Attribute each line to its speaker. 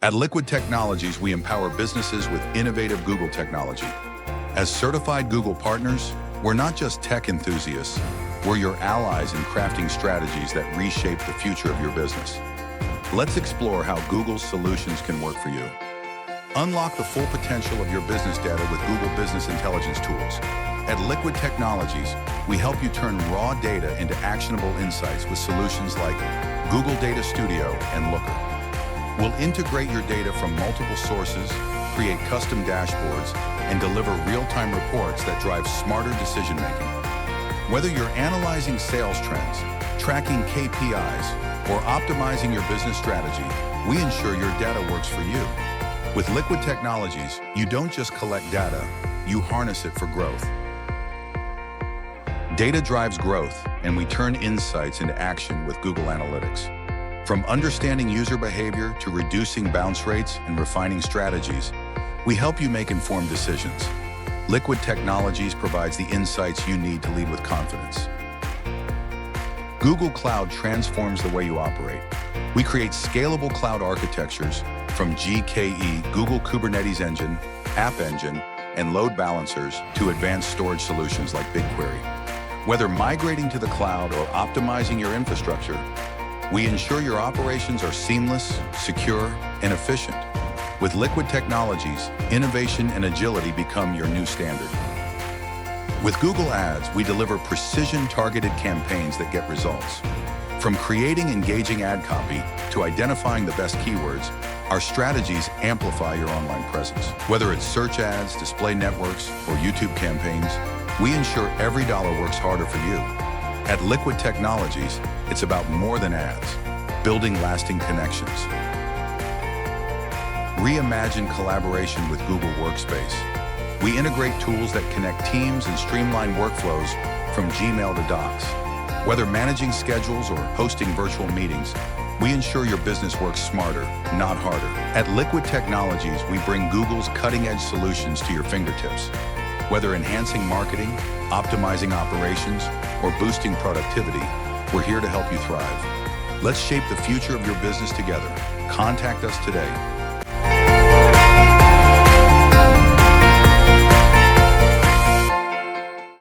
Speaker 1: At Liquid Technologies, we empower businesses with innovative Google technology. As certified Google partners, we're not just tech enthusiasts, we're your allies in crafting strategies that reshape the future of your business. Let's explore how Google's solutions can work for you. Unlock the full potential of your business data with Google Business Intelligence tools. At Liquid Technologies, we help you turn raw data into actionable insights with solutions like Google Data Studio and Looker. We'll integrate your data from multiple sources, create custom dashboards, and deliver real-time reports that drive smarter decision-making. Whether you're analyzing sales trends, tracking KPIs, or optimizing your business strategy, we ensure your data works for you. With Liquid Technologies, you don't just collect data, you harness it for growth. Data drives growth, and we turn insights into action with Google Analytics. From understanding user behavior to reducing bounce rates and refining strategies, we help you make informed decisions. Liquid Technologies provides the insights you need to lead with confidence. Google Cloud transforms the way you operate. We create scalable cloud architectures from GKE, Google Kubernetes Engine, App Engine, and load balancers to advanced storage solutions like BigQuery. Whether migrating to the cloud or optimizing your infrastructure, we ensure your operations are seamless, secure, and efficient. With Liquid Technologies, innovation and agility become your new standard. With Google Ads, we deliver precision-targeted campaigns that get results. From creating engaging ad copy to identifying the best keywords, our strategies amplify your online presence. Whether it's search ads, display networks, or YouTube campaigns, we ensure every dollar works harder for you. At Liquid Technologies, it's about more than ads, building lasting connections. Reimagine collaboration with Google Workspace. We integrate tools that connect teams and streamline workflows from Gmail to Docs. Whether managing schedules or hosting virtual meetings, we ensure your business works smarter, not harder. At Liquid Technologies, we bring Google's cutting-edge solutions to your fingertips. Whether enhancing marketing, optimizing operations, or boosting productivity, we're here to help you thrive. Let's shape the future of your business together. Contact us today